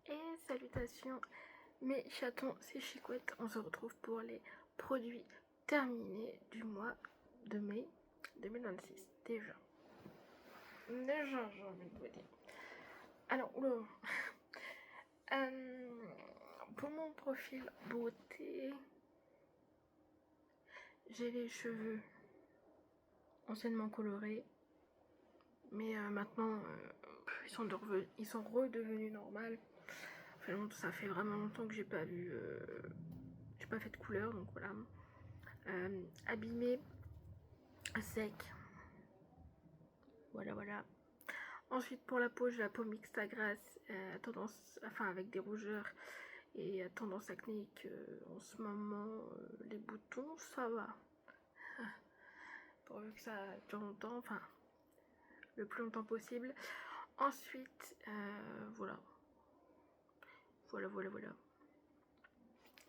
Et salutations mes chatons, c'est Chicouette. On se retrouve pour les produits terminés du mois de mai 2026. Déjà, j'ai envie de vous dire. Alors, pour mon profil beauté, j'ai les cheveux anciennement colorés, mais maintenant ils sont redevenus normaux. Ça fait vraiment longtemps que j'ai pas fait de couleur, donc voilà. Abîmé, sec, voilà. Ensuite pour la peau, j'ai la peau mixte à grasse, avec des rougeurs et tendance acnéique. En ce moment, les boutons, ça va. Pourvu que ça dure longtemps, enfin le plus longtemps possible. Ensuite, voilà.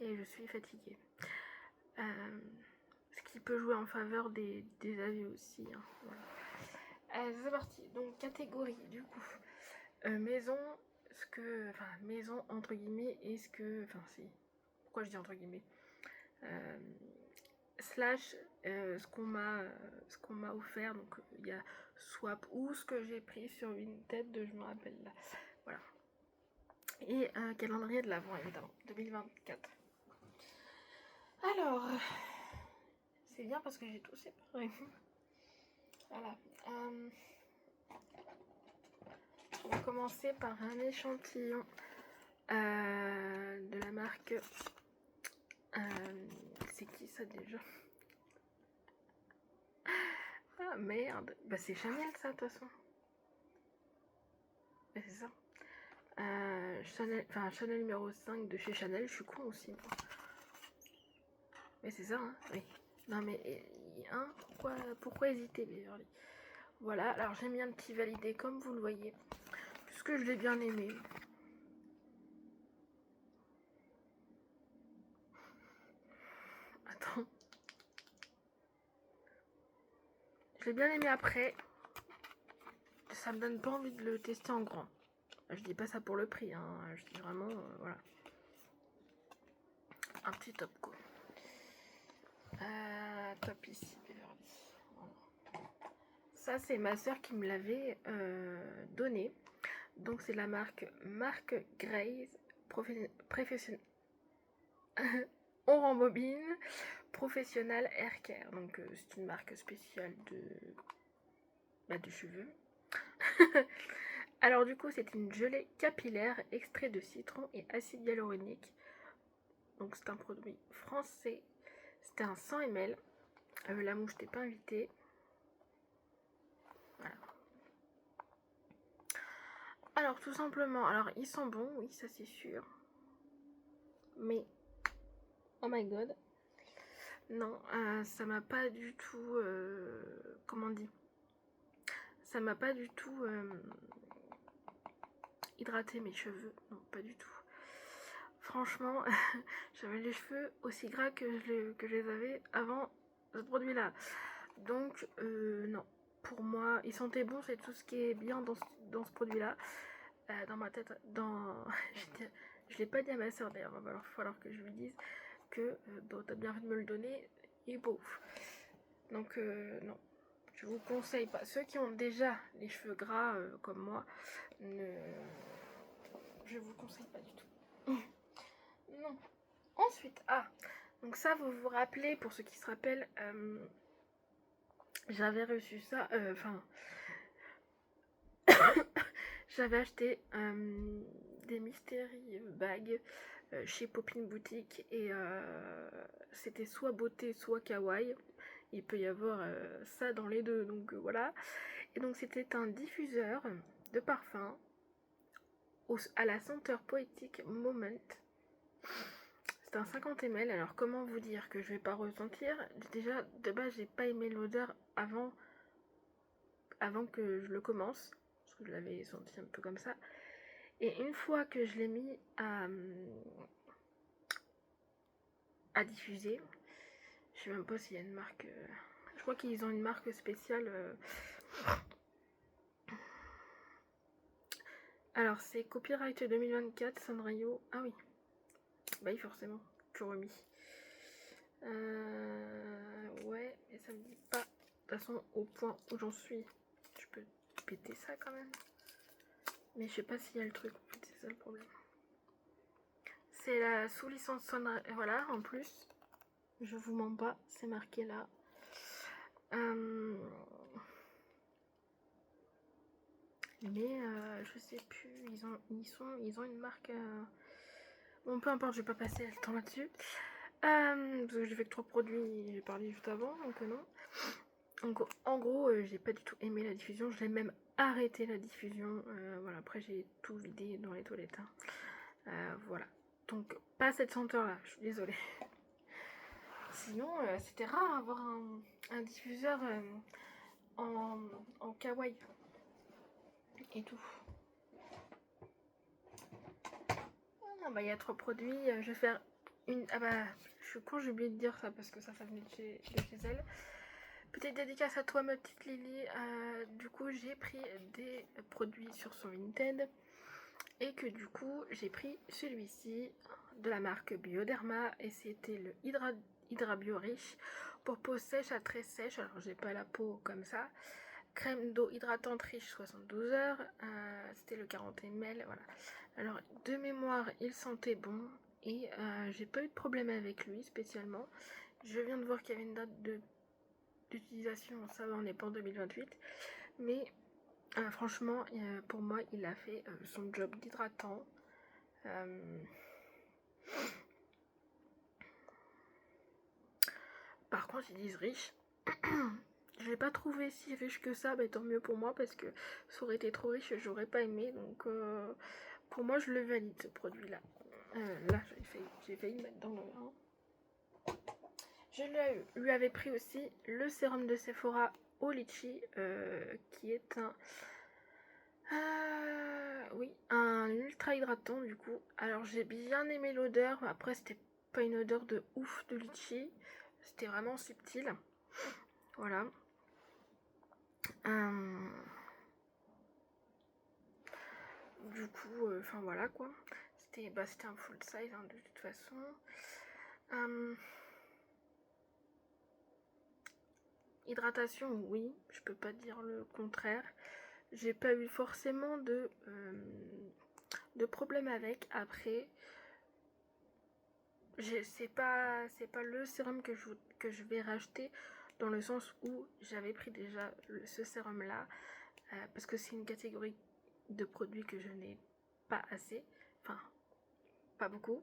Et je suis fatiguée. Ce qui peut jouer en faveur des avis aussi. Hein, voilà. C'est parti. Donc catégorie du coup. Maison, maison entre guillemets, pourquoi je dis entre guillemets, slash ce qu'on m'a offert. Donc il y a swap ou ce que j'ai pris sur une tête de, je me rappelle là, voilà. Et calendrier de l'Avent évidemment 2024. Alors c'est bien parce que j'ai tout séparé. Voilà. On va commencer par un échantillon de la marque. C'est qui ça déjà? Ah merde, bah c'est Chanel ça de toute façon. Bah, c'est ça. Chanel numéro 5 de chez Chanel, je suis con aussi. Mais c'est ça, hein, oui. Non mais, hein, pourquoi hésiter, Beverly? Voilà, alors j'ai mis un petit validé comme vous le voyez, puisque je l'ai bien aimé. Attends. Je l'ai bien aimé après. Ça me donne pas envie de le tester en grand. Je dis pas ça pour le prix, hein. Je dis vraiment, voilà. Un petit top quoi. Top ici, Beverly. Voilà. Ça, c'est ma soeur qui me l'avait donné. Donc, c'est la marque Grace Professionnel. On rembobine Professionnal Hair Care. Donc, c'est une marque spéciale de cheveux. Alors, du coup, c'est une gelée capillaire, extrait de citron et acide hyaluronique. Donc, c'est un produit français. C'était un 100 ml. La mouche n'était pas invitée. Voilà. Alors tout simplement, alors ils sont bons, oui ça c'est sûr. Mais, oh my god. Non, ça m'a pas du tout, comment on dit, ça m'a pas du tout hydraté mes cheveux, non pas du tout. Franchement, j'avais les cheveux aussi gras que je les avais avant ce produit là. Donc non, pour moi, ils sentaient bon, c'est tout ce qui est bien dans ce produit là. Dans ma tête, je l'ai pas dit à ma soeur d'ailleurs, il va falloir que je lui dise que t'as bien fait de me le donner, il est beau. Donc non, je vous conseille pas. Ceux qui ont déjà les cheveux gras comme moi, je vous conseille pas du tout. Non. Ensuite, donc ça vous vous rappelez, pour ceux qui se rappellent, j'avais reçu ça, j'avais acheté des mystery bags chez Poppin Boutique et c'était soit beauté soit kawaii. Il peut y avoir ça dans les deux, donc voilà. Et donc c'était un diffuseur de parfum à la senteur poétique Moment. C'est un 50 ml. Alors comment vous dire que je vais pas ressentir? Déjà de base j'ai pas aimé l'odeur avant que je le commence, parce que je l'avais senti un peu comme ça. Et une fois que je l'ai mis à diffuser, je sais même pas s'il y a une marque. Je crois qu'ils ont une marque spéciale. Alors c'est copyright 2024 Sanrio. Ah oui. Bah oui forcément. Kurumi. Ouais, mais ça me dit pas. De toute façon au point où j'en suis. Je peux péter ça quand même. Mais je sais pas s'il y a le truc. En fait, c'est ça le problème. C'est la sous-licence Sanrio. Voilà, en plus. Je vous mens pas, c'est marqué là. Mais je sais plus, ils ont une marque. Bon, peu importe, je vais pas passer le temps là-dessus. Parce que j'ai fait que 3 produits, j'ai parlé juste avant, donc non. Donc en gros, j'ai pas du tout aimé la diffusion, je l'ai même arrêté la diffusion. Voilà, après j'ai tout vidé dans les toilettes. Voilà. Donc pas cette senteur là, je suis désolée. Sinon, c'était rare avoir un diffuseur en kawaii et tout. Ah bah il y a 3 produits, je vais faire une... Ah bah je suis con, j'ai oublié de dire ça parce que ça venait de chez elle. Petite dédicace à toi ma petite Lily. Du coup j'ai pris des produits sur son Vinted et que du coup j'ai pris celui-ci de la marque Bioderma et c'était le Hydra Bio Riche pour peau sèche à très sèche. Alors j'ai pas la peau comme ça. Crème d'eau hydratante riche 72 heures, c'était le 40 ml, voilà. Alors de mémoire il sentait bon et j'ai pas eu de problème avec lui spécialement. Je viens de voir qu'il y avait une date d'utilisation, ça va, on n'est pas en 2028, mais franchement pour moi il a fait son job d'hydratant. Par contre ils disent riche. Je l'ai pas trouvé si riche que ça, bah tant mieux pour moi parce que ça aurait été trop riche, j'aurais pas aimé. Donc pour moi je le valide ce produit là. Là j'ai failli le mettre dans le 1. Je lui avais pris aussi le sérum de Sephora au litchi qui est un ultra hydratant du coup. Alors j'ai bien aimé l'odeur, après c'était pas une odeur de ouf de litchi, c'était vraiment subtil. Voilà. Du coup, enfin voilà quoi. C'était un full size hein, de toute façon. Hydratation, oui, je peux pas dire le contraire. J'ai pas eu forcément de problème avec. Après, c'est pas le sérum que je vais racheter dans le sens où j'avais pris déjà ce sérum là parce que c'est une catégorie de produits que je n'ai pas assez, enfin pas beaucoup,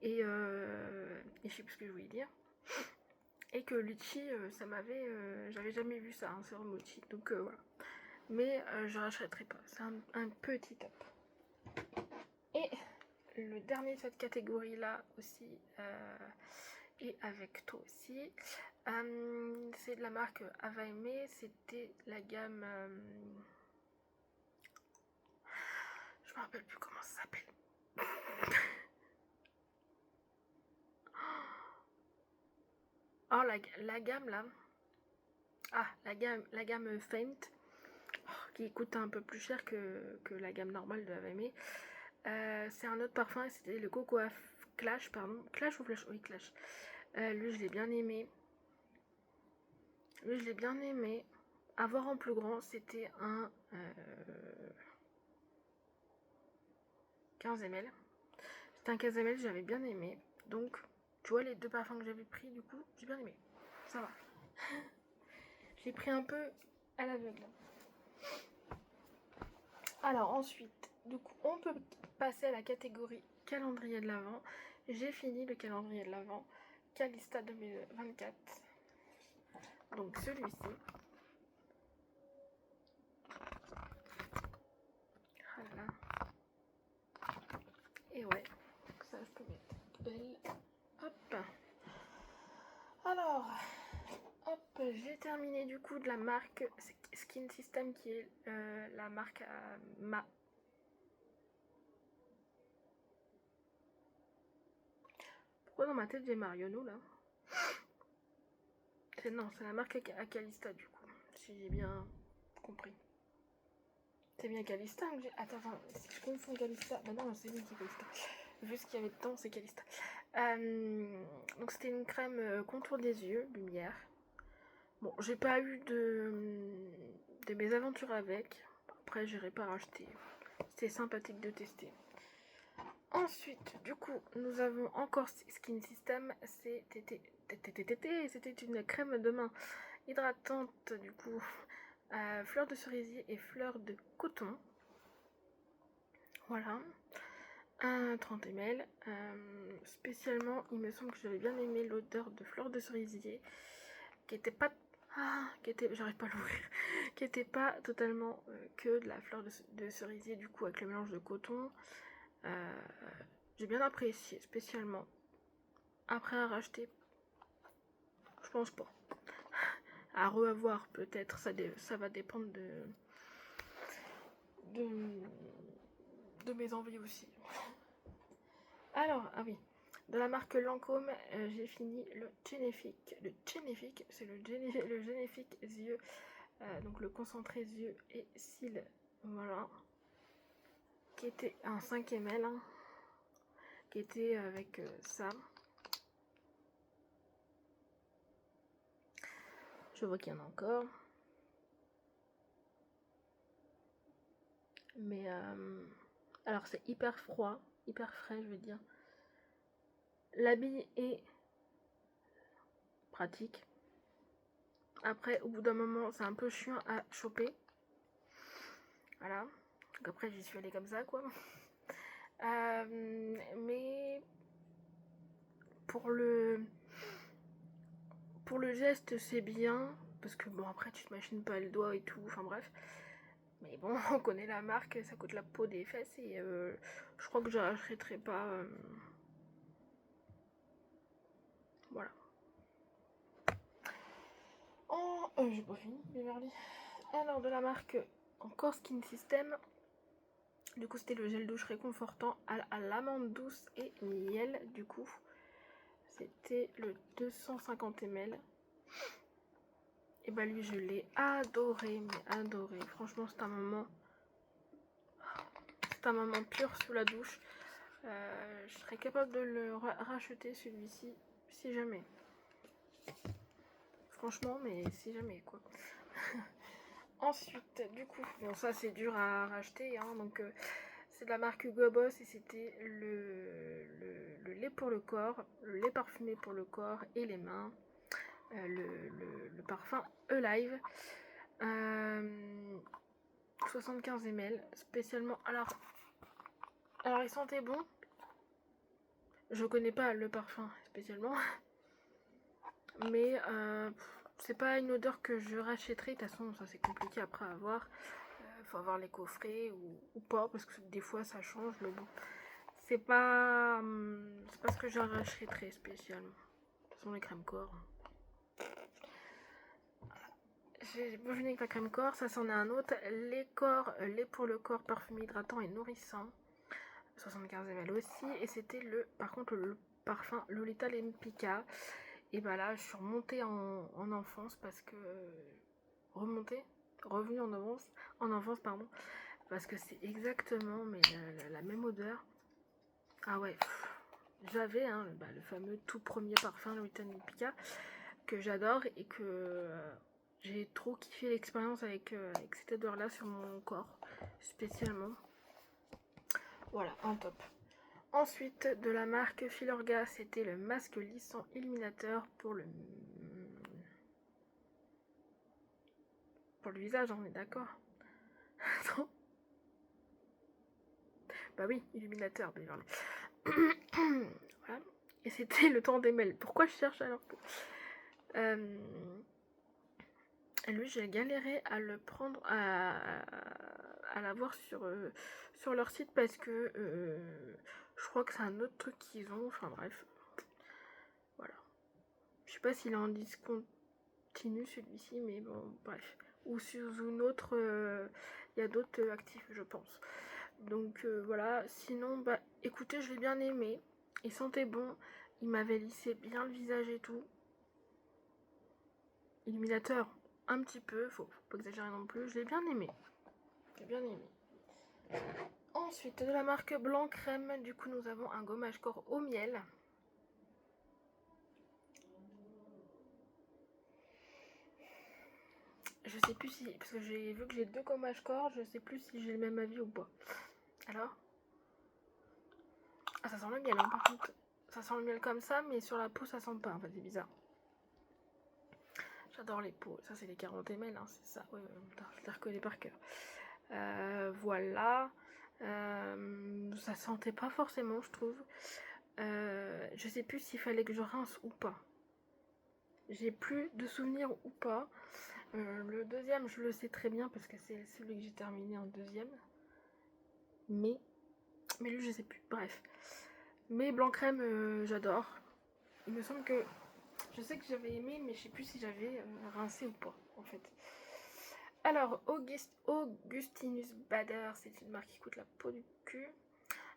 et je sais plus ce que je voulais dire, et que litchi ça m'avait j'avais jamais vu ça, un sérum litchi, donc voilà, mais je rachèterai pas, c'est un petit top. Et le dernier de cette catégorie là aussi, et avec toi aussi, c'est de la marque Ava Aimé, c'était la gamme je me rappelle plus comment ça s'appelle. Oh la gamme là, la gamme Faint, qui coûte un peu plus cher que la gamme normale de Ava Aimé. C'est un autre parfum, c'était le Cocoa Clash, pardon. Clash ou Flash? Oui, Clash. Lui, je l'ai bien aimé. À voir en plus grand, c'était un 15 ml. C'était un 15 ml, j'avais bien aimé. Donc, tu vois, les 2 parfums que j'avais pris, du coup, j'ai bien aimé. Ça va. J'ai pris un peu à l'aveugle. Alors, ensuite, du coup, on peut passer à la catégorie calendrier de l'Avent. J'ai fini le calendrier de l'Avent Calista 2024. Donc, celui-ci. Voilà. Et ouais, ça je peux mettre poubelle. Hop. Alors, hop, j'ai terminé du coup de la marque Skin System qui est la marque Ma. Pourquoi dans ma tête j'ai Mariono là? Non, c'est la marque Akalista du coup, si j'ai bien compris. C'est bien Calista que j'ai... Attends, si je confonds Calista... Bah non, c'est lui qui est Calista. Vu ce qu'il y avait dedans, c'est Calista. Donc c'était une crème contour des yeux, lumière. Bon, j'ai pas eu de mésaventures avec. Après, j'irai pas racheter. C'était sympathique de tester. Ensuite, du coup, nous avons encore Skin System. C'était une crème de main hydratante, du coup, fleur de cerisier et fleur de coton. Voilà. 30 ml. Spécialement, il me semble que j'avais bien aimé l'odeur de fleur de cerisier, qui était pas... j'arrive pas à l'ouvrir. Qui était pas totalement que de la fleur de cerisier, du coup, avec le mélange de coton. J'ai bien apprécié, spécialement. Après, à racheter, je pense pas. À revoir, peut-être, ça va dépendre de mes envies aussi. Alors, ah oui, de la marque Lancôme, j'ai fini le Génifique. Le Génifique, c'est le Génifique yeux, donc le concentré yeux et cils, voilà, qui était un 5 ml, hein, qui était avec ça. Je vois qu'il y en a encore. Mais, alors c'est hyper froid, hyper frais, je veux dire. L'habit est pratique. Après, au bout d'un moment, c'est un peu chiant à choper. Voilà. Donc après, j'y suis allée comme ça, quoi. Mais pour le geste, c'est bien. Parce que bon, après, tu te machines pas le doigt et tout. Enfin bref. Mais bon, on connaît la marque, ça coûte la peau des fesses. Et je crois que je rachèterai pas. Voilà. Oh, j'ai pas fini, les merlis. Alors, de la marque encore Skin System. Du coup, c'était le gel douche réconfortant à l'amande douce et miel. Du coup, c'était le 250 ml. Et bah, lui, je l'ai adoré, mais adoré. Franchement, c'est un moment pur sous la douche. Je serais capable de le racheter, celui-ci, si jamais. Franchement, mais si jamais, quoi. Ensuite, du coup, bon, ça c'est dur à racheter, hein, donc c'est de la marque Hugo Boss et c'était le lait pour le corps, le lait parfumé pour le corps et les mains, le parfum Alive, 75 ml, spécialement. Alors il sentait bon. Je connais pas le parfum spécialement, mais c'est pas une odeur que je rachèterai. De toute façon, ça c'est compliqué après à avoir. Faut avoir les coffrets ou pas, parce que des fois ça change, mais bon. C'est pas ce que je rachèterai spécialement. De toute façon, les crèmes corps. J'ai pas fini avec la crème corps, ça c'en est un autre. Lait pour le corps parfumé hydratant et nourrissant. 75 ml aussi. Et c'était par contre le parfum Lolita Lempicka. Et bah là, je suis remontée en enfance parce que. Revenue en enfance, pardon. Parce que c'est exactement mais la même odeur. Ah ouais, j'avais le fameux tout premier parfum Lolita Lempicka que j'adore et que j'ai trop kiffé l'expérience avec cette odeur là sur mon corps spécialement. Voilà, un top. Ensuite, de la marque Filorga, c'était le masque lissant illuminateur pour le visage, on est d'accord. Bah oui, illuminateur, déjà. Voilà. Et c'était le temps des mails. Pourquoi je cherche alors que... lui, j'ai galéré à le prendre, à l'avoir sur leur site parce que je crois que c'est un autre truc qu'ils ont. Enfin bref. Voilà. Je sais pas s'il est en discontinu celui-ci, mais bon, bref. Ou sur une autre, il y a d'autres actifs, je pense. Donc voilà. Sinon, bah écoutez, je l'ai bien aimé. Il sentait bon. Il m'avait lissé bien le visage et tout. Illuminateur, un petit peu, faut pas exagérer non plus. Je l'ai bien aimé. J'ai bien aimé. Ensuite, de la marque Blanc Crème, du coup, nous avons un gommage corps au miel. Je sais plus si, parce que j'ai vu que j'ai 2 gommages corps, je sais plus si j'ai le même avis ou pas. Alors, ah, ça sent le miel, hein, par contre. Ça sent le miel comme ça, mais sur la peau, ça sent pas. En fait, c'est bizarre. J'adore les peaux. Ça, c'est les 40 ml, hein, c'est ça. Ouais, je les reconnais par cœur. Voilà. Ça sentait pas forcément, je trouve. Je sais plus s'il fallait que je rince ou pas. J'ai plus de souvenirs ou pas. Le deuxième, je le sais très bien parce que c'est celui que j'ai terminé en deuxième. Mais lui, je sais plus. Bref. Mais Blanc Crème, j'adore. Il me semble que... Je sais que j'avais aimé, mais je sais plus si j'avais rincé ou pas, en fait. Alors, Augustinus Bader, c'est une marque qui coûte la peau du cul.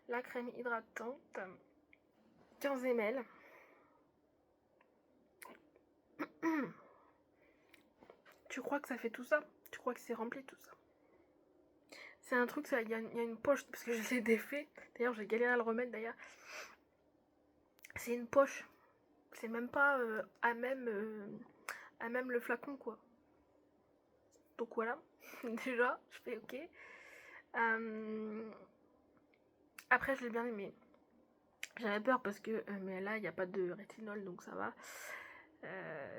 La crème hydratante, 15 ml. Tu crois que ça fait tout ça? Tu crois que c'est rempli tout ça? C'est un truc, il y a une poche, parce que je l'ai défait. D'ailleurs, j'ai galéré à le remettre, d'ailleurs. C'est une poche. C'est même pas à même le flacon, quoi. Donc voilà, déjà, je fais ok. Après, je l'ai bien aimé. J'avais peur parce que, mais là, il n'y a pas de rétinol, donc ça va.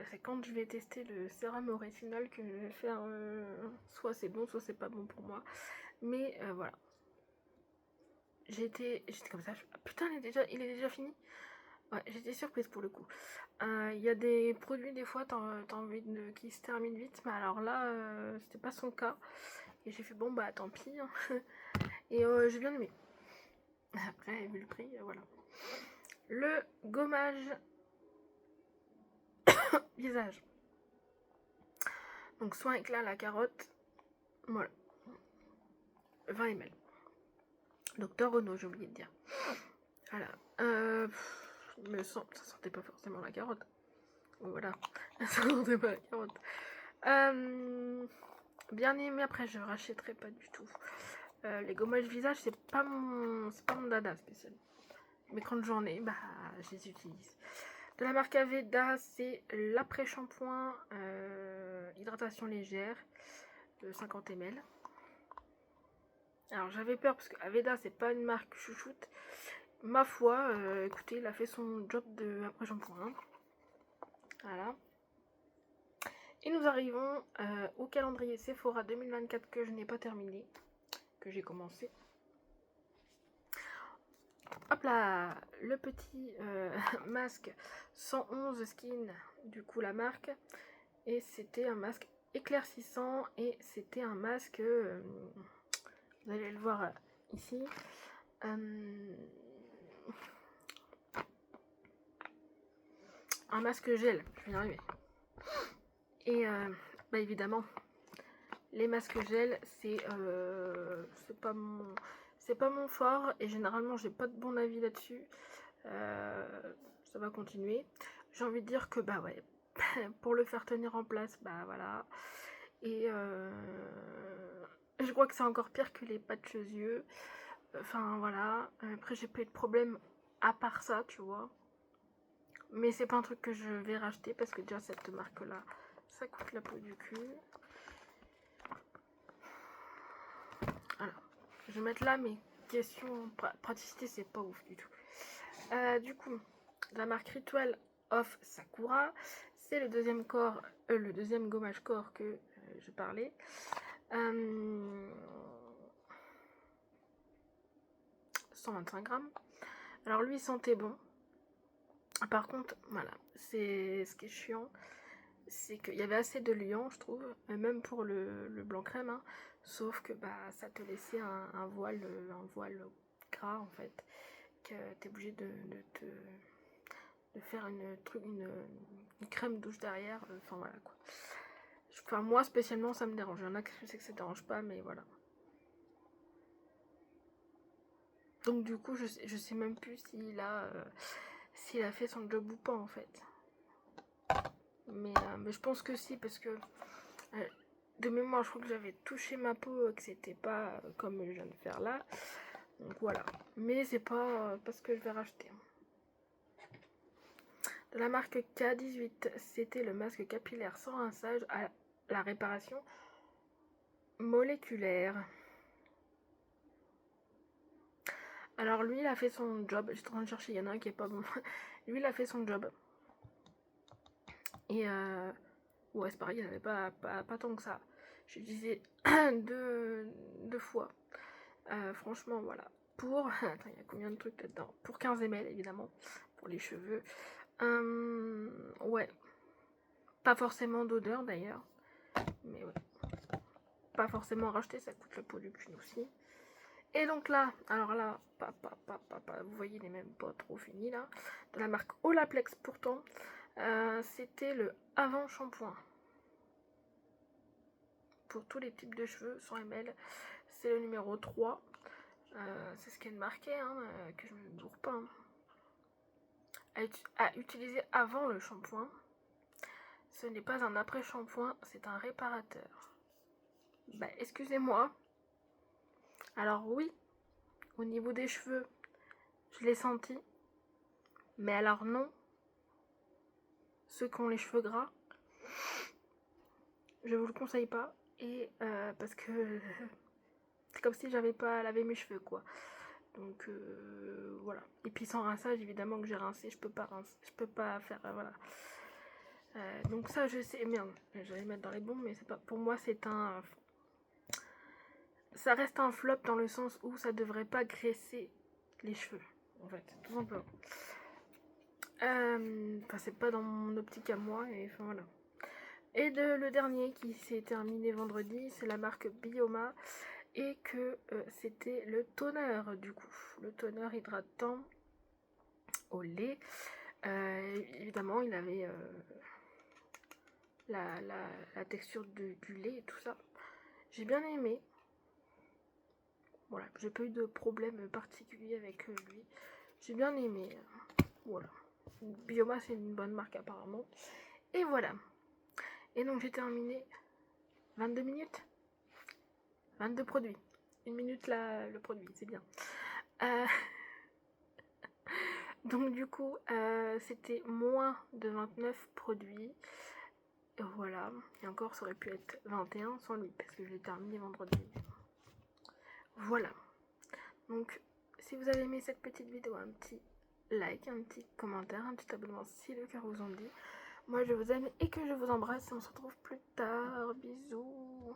C'est quand je vais tester le sérum au rétinol que je vais faire soit c'est bon, soit c'est pas bon pour moi. Mais voilà. J'étais comme ça. Ah, putain, il est déjà fini. Ouais, j'étais surprise pour le coup. Il y a des produits, des fois, t'as envie qu'ils se terminent vite, mais alors là, c'était pas son cas. Et j'ai fait bon, bah tant pis. Hein. Et j'ai bien aimé. Après, vu le prix, voilà. Le gommage visage. Donc, soin éclat à la carotte. Voilà. 20 ml. Docteur Renault, j'ai oublié de dire. Voilà. Il me semble, ça sentait pas forcément la carotte. Voilà. Ça sentait pas la carotte. Bien aimé, après je rachèterai pas du tout. Les gommages visage, c'est pas mon dada spécial. Mais quand j'en ai, bah je les utilise. De la marque Aveda, c'est l'après-shampoing hydratation légère de 50 ml. Alors j'avais peur parce que Aveda, c'est pas une marque chouchoute. Ma foi, écoutez, il a fait son job de après-shampoing. Hein. Voilà. Et nous arrivons au calendrier Sephora 2024 que je n'ai pas terminé, que j'ai commencé. Hop là, le petit masque 111 Skin, du coup la marque. Et c'était un masque éclaircissant et c'était un masque, vous allez le voir ici. Un masque gel, je vais y arriver. Et bah évidemment, les masques gel, c'est pas mon fort et généralement j'ai pas de bon avis là-dessus. Ça va continuer. J'ai envie de dire que bah ouais, pour le faire tenir en place, bah voilà. Et je crois que c'est encore pire que les patchs yeux. Enfin voilà. Après j'ai pas eu de problème à part ça, tu vois. Mais c'est pas un truc que je vais racheter parce que déjà cette marque là, ça coûte la peau du cul. Alors, je vais mettre là mes questions praticité, c'est pas ouf du tout. Du coup, la marque Ritual of Sakura, c'est le deuxième gommage corps que je parlais. 125 grammes. Alors lui, il sentait bon. Par contre, voilà, c'est ce qui est chiant, c'est qu'il y avait assez de liant, je trouve, même pour le blanc crème, hein, sauf que bah ça te laissait un voile gras en fait, que t'es obligé de faire une crème douche derrière, enfin voilà quoi. Enfin moi spécialement ça me dérange, il y en a que je sais que ça dérange pas, mais voilà. Donc du coup je sais même plus s'il a fait son job ou pas en fait. Mais je pense que si, parce que de mémoire, je crois que j'avais touché ma peau, que c'était pas comme je viens de faire là. Donc voilà. Mais c'est pas ce que je vais racheter. De la marque K18, c'était le masque capillaire sans rinçage à la réparation moléculaire. Alors lui, il a fait son job. J'étais en train de chercher, il y en a un qui est pas bon. Lui, il a fait son job. Et ouais, c'est pareil, il n'avait pas tant que ça. Je disais deux fois. Franchement, voilà. Pour... Attends, il y a combien de trucs là-dedans? Pour 15 ml, évidemment. Pour les cheveux. Ouais. Pas forcément d'odeur, d'ailleurs. Mais ouais. Pas forcément racheter, ça coûte le pot du cul aussi. Et donc là, alors là, vous voyez, il est même pas trop fini là. De la marque Olaplex pourtant. C'était le avant shampoing. Pour tous les types de cheveux, 100 ml. C'est le numéro 3. C'est ce qui est marqué, hein, que je ne me bourre pas. Hein. À utiliser avant le shampoing. Ce n'est pas un après-shampoing, c'est un réparateur. Bah, excusez-moi. Alors oui, au niveau des cheveux, je l'ai senti. Mais alors non. Ceux qui ont les cheveux gras, je vous le conseille pas. Et parce que c'est comme si j'avais pas lavé mes cheveux, quoi. Donc voilà. Et puis sans rinçage, évidemment que j'ai rincé, je peux pas rincer, je peux pas faire voilà. Donc ça je sais, merde, j'allais mettre dans les bombes, mais c'est pas. Pour moi c'est un. Ça reste un flop dans le sens où ça devrait pas graisser les cheveux, en fait, tout simplement. Enfin c'est pas dans mon optique à moi, et enfin voilà. Et le dernier qui s'est terminé vendredi, c'est la marque Bioma. Et que c'était le toner du coup. Le toner hydratant au lait. Évidemment, il avait la texture du lait et tout ça. J'ai bien aimé. Voilà, j'ai pas eu de problème particulier avec lui. J'ai bien aimé. Voilà. Bioma, c'est une bonne marque apparemment. Et voilà. Et donc j'ai terminé 22 minutes. 22 produits. 1 minute là, le produit, c'est bien. Donc du coup, c'était moins de 29 produits. Voilà. Et encore, ça aurait pu être 21 sans lui, parce que je l'ai terminé vendredi. Voilà. Donc, si vous avez aimé cette petite vidéo, un petit like, un petit commentaire, un petit abonnement si le cœur vous en dit. Moi, je vous aime et que je vous embrasse. Et on se retrouve plus tard. Bisous.